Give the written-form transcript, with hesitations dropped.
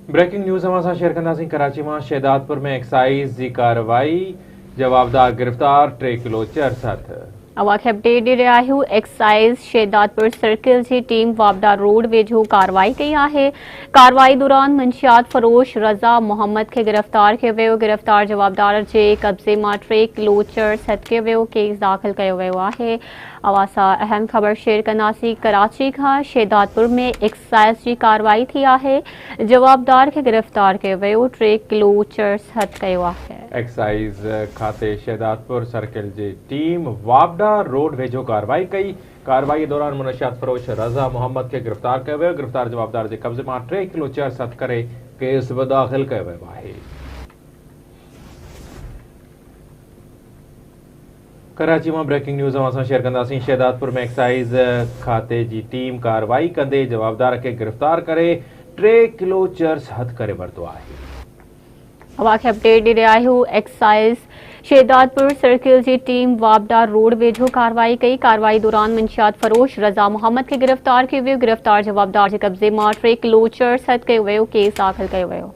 Breaking news असां share कंदासीं। कराची में शहदादपुर में एक्साइज़ की कार्रवाई, जवाबदार गिरफ्तार, 3 किलो चर्स हथ। अवाखे अपडेट दे रहा आहियूं। एक्साइज़ शहदादपुर सर्किल की टीम वापडा रोड वेझो कार्रवाई कई है। कार्रवाई दौरान मंशियात फरोश रज़ा मोहम्मद के गिरफ्तार किया वियो। गिरफ्तार जवाबदार के कब्जे में 3 किलो चर्स हथ किया वियो। केस दाखिल किया वियो है। अवासा अहम खबर शेयर कंदासीं। कराची का शहदादपुर में एक्साइज़ की कार्रवाई थी है। जवाबदार के गिरफ्तार किया वियो। 3 किलो चर्स हथ किया है। एक्साइज़ खाते शहदादपुर सर्किल की टीम वापडा रोड वेझो कार्रवाई कई। कार्रवाई दौरान मुनशियात फरोश रज़ा मोहम्मद के गिरफ्तार किया वियो। गिरफ्तार जवाबदार के कब्जे में 3 किलो चर्स हथ करे केस दाखिल किया वियो है। कराची में ब्रेकिंग न्यूज़ असां शेयर कंदासीं। शहदादपुर में एक्साइज़ खाते की टीम कार्रवाई कंदे जवाबदार के गिरफ्तार करे 3 किलो चर्स हथ करे वरतो है। अवाखे अपडेट दे रहा आहियूं। एक्साइज़ शहदादपुर सर्किल की टीम वापडा रोड वेझो कार्रवाई कई। कार्रवाई दौरान मंशियात फरोश रज़ा मोहम्मद के गिरफ्तार किया वियो। गिरफ्तार जवाबदार के कब्जे में 3 किलो चर्स हथ किया वियो। केस दाखिल किया वियो।